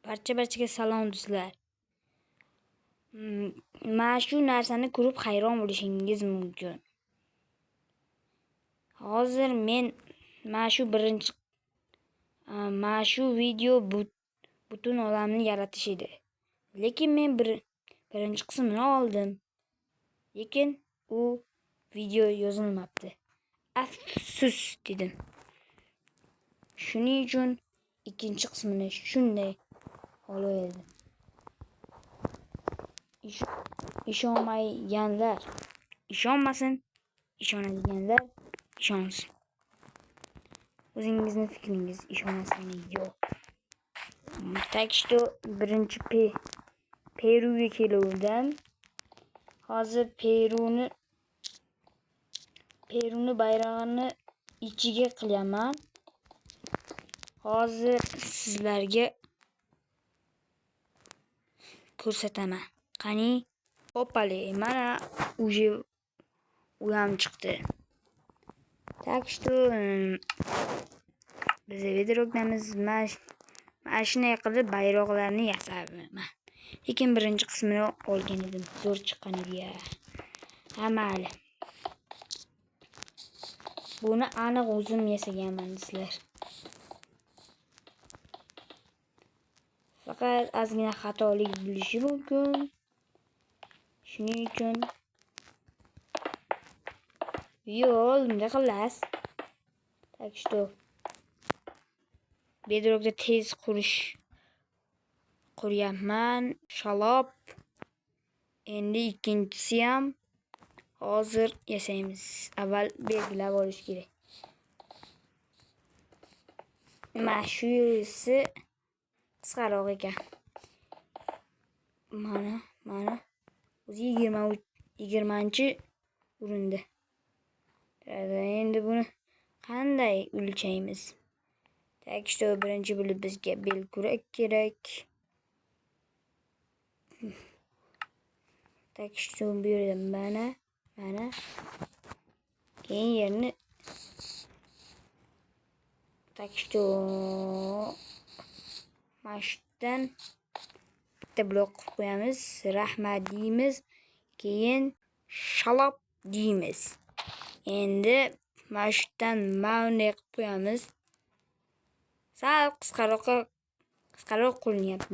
Barchaga salom do'stlar. Mana shu narsani ko'rib hayron bo'lishingiz mumkin. Hozir men mana shu video butun olamni yaratish edi. Lekin men birinchi qismini oldim. Lekin u video yozilmabdi. Afsus dedim. Shuning uchun ikkinchi qismini shunday olaverdim. Ishonmaganlar ishonmasin, ishonadiganlar ishonsin. O'zingizni fikringiz, ishonasizmi yo'q. Так что birinchi Peruga keluvdim. Hozir Peruni bayrog'ini ichiga qilaman. Hozir sizlarga ko'rsataman. Qani, opale, mana u ham chiqdi. Так что biz videoro'kdamiz mana shunday qilib bayroqlarni yasaman. Lekin birinchi qismini olgan edim. Zo'r chiqqan edi-ya. Ha, mayli. Buni aniq o'zim yasaganman sizlar. Faqat ozgina xatolik bo'lishi mumkin. Shuning uchun yo'q, bunday qilas. Так что bedrockda tez quryapman. Shalop. Endi ikkinchisi ham hozir yasaymiz. Avval belgilab olish kerak. Mana shuyisi qisqaroq ekan. Mana o'zi 20-o'rinda. Endi buni qanday o'lchaymiz? Так что birinchi bo'lib bizga belkurak kerak. Так что bu yerda mana keyin yerni так что mashdan bitta blok qo'yamiz, rahmat deymiz, keyin shalop deymiz. Endi mashdan bunday qilib qo'yamiz. Sal qisqaroq qilinyapti.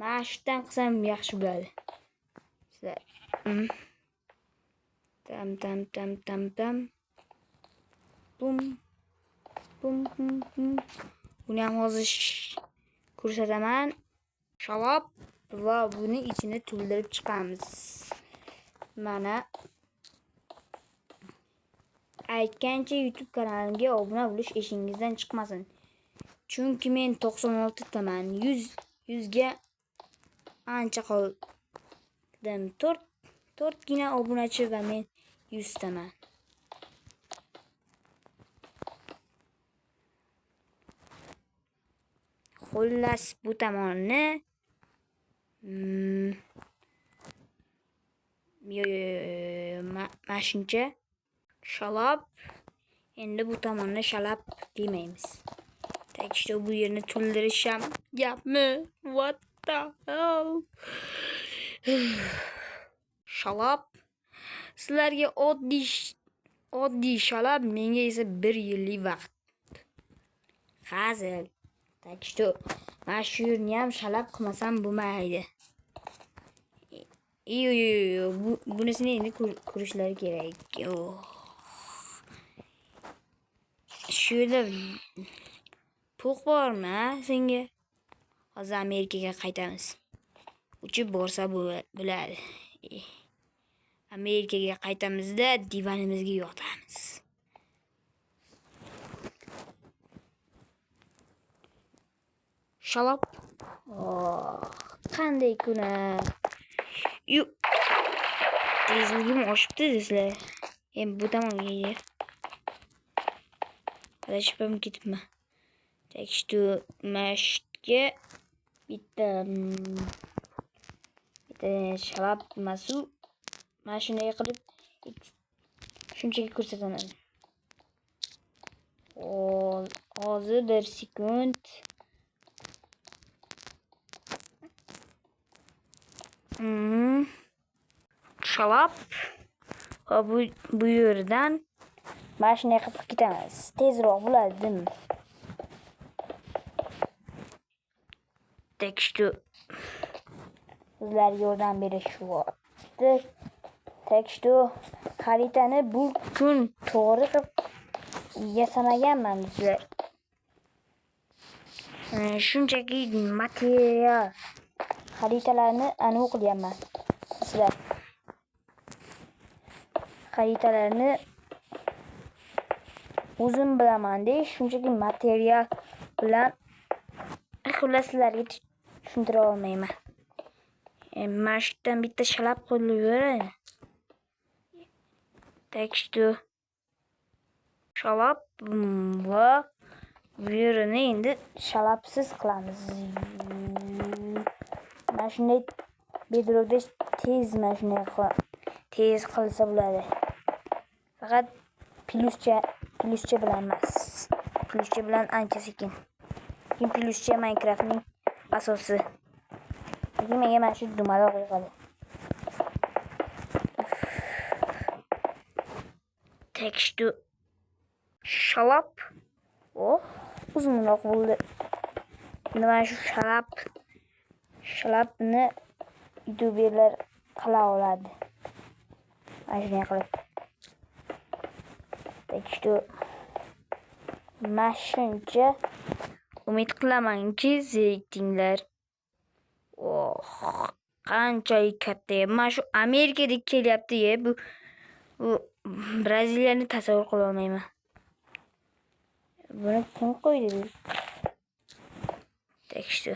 Mashdan qilsam yaxshi bo'ladi. Sizlar. Tam. Bum. Buni ham hozir ko'rsataman. Shalop va buni ichini to'ldirib chiqamiz. Mana aytgancha YouTube kanalimga obuna bo'lish eshingizdan chiqmasin. Chunki men 96 taman, 100 ga ancha qoldim. 4 gina obunachi va men 100 taman. Xullas bu tomonni mashuncha shalop. Endi bu tomonni shalab demaymiz. Так что bu yerni to'ldirisham gapmi? What the hell? Shalab. Sizlarga oddiy shalab, menga esa 1 yillik vaqt. Hazil. Так что mana shu yerni ham shalab qilmasam bo'lmaydi. Bunisini endi ko'rishlari kerak. Shu yerda pul bormi senga? Hozir Amerikaga qaytamiz. Uchib borsa bo'ladi. Amerikaga qaytamizda divanimizga yotamiz. Shalop. Qanday kuna? Tezligim oshibdi sizlar. Bu tomonga yer. Adashib ketibman. Так что mashga bitta shalab masu. Mana shunday qilib shunchaki ko'rsataman. Hozir 1 sekund. Shalab va bu yerdan mana shunday qilib ketamiz. Tezroq bo'ladi, deymi? Так что sizlar yordam berishyapti. Так что xaritani bu kun to'g'ri qilib yasamaganman sizlar. Shunchaki material xaritalarni aniq qilyapman. Sizlar xaritalarni o'zim bilaman de, shunchaki material bilan xullas sizlarga tushuntira olmayman. Mana shu yerdan bitta shalab qo'yilaveradi. Так что shalab va bu yerini endi shalabsiz qilamiz. Mana shunday bedroqda tez mana shunday tez qilsa bo'ladi. Faqat plyuscha bilan emas. Plyuscha bilan ancha sekin. Plyuscha Minecraftning asosi. Menga mana shu dumaloq yoqadi. Так что shalab uzunroq bo'ldi. Mana shu shalabni youtuberlar qila oladi. Mana shunday qilib. Так что shuncha umid qilamanki zeriktinglar. Qanchalik katta. Mana shu Amerikadek kelyapti-ya. Bu Braziliyani tasavvur qila olmayman. Buni kim qo'ydi? Так что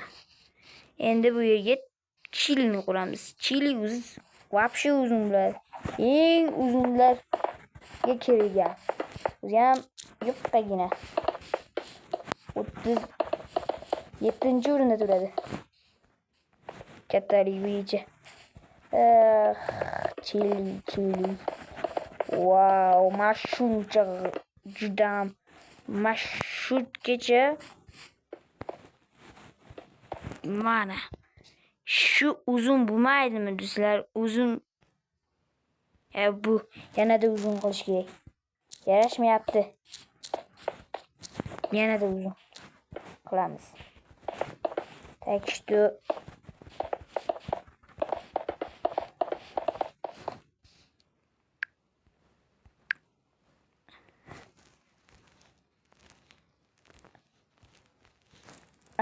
endi bu yerga chilini quramiz. Chili вообще uzun bo'ladi. Eng uzunlarga kirgan. O'zi ham yo'qqagina. 37-o'rinda turadi. Kattalik bo'yicha. Chili. Wow, mashuncha judam mashhurgacha mana shu uzun bo'lmaydimi do'stlar? Uzun bu yanada uzun qilish kerak. Yarashmayapti. Yanada uzun qilamiz. Так что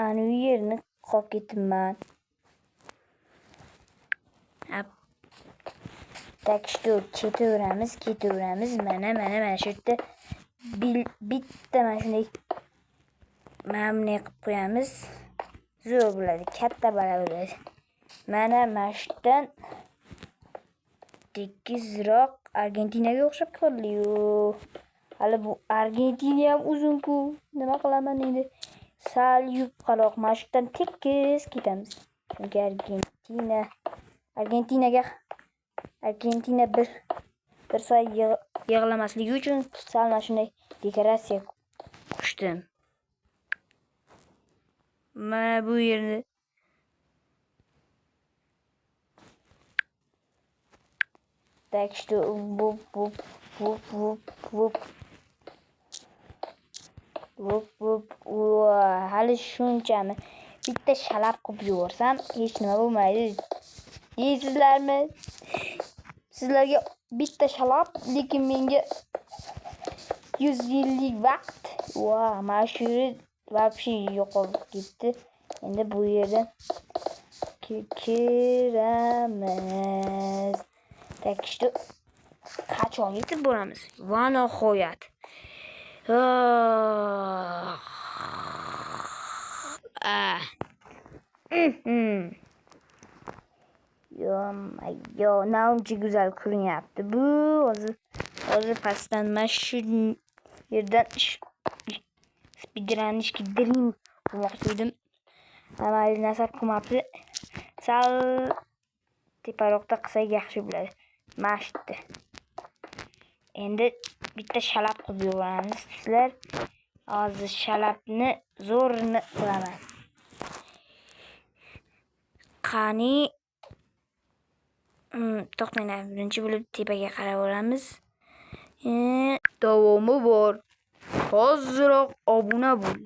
anu yerni qolib ketibman. Так что ketaveramiz. Mana shu yerda bitta mana shunday mana bunday qilib qo'yamiz. Zo'r bo'ladi, katta bala bo'ladi. Mana shu yerdan tekisroq Argentinaga o'xshab qoldi-yu. Hali bu Argentina ham uzun-ku. Nima qilaman endi? Sal yupqaroq mana shu yerdan tekis ketamiz. Chunki Argentina bir soy yig'lamasligi uchun sal mana shunday dekoratsiya qo'shdim. Mana bu yerni Так что hali shunchami bitta shalab qilib yuborsam hech nima bo'lmaydi deysizlarmi? Sizlarga bitta shalab, lekin menga 100 yillik vaqt. Mana shu yer вообще yo'qolib ketdi. Endi bu yerdan kiramiz. Так что qachon yetib boramiz? Va nihoyat. Yo, nauncha go'zal ko'rinyapti. Bu hozir pastdan mana shu yerdan speedrunishga dream qilmoqchi edim. Amalli nasab qilmabdi. Sal teparoqda qilsak yaxshi bo'ladi. Mana shu yerda. Endi bitta shalab qilib yuboramiz sizlar. Hozir shalabni zo'rini qilaman. Qani To'xtanglar, birinchi bo'lib tepaga qarab olamiz. Davomi bor. Hoziroq obuna bo'l.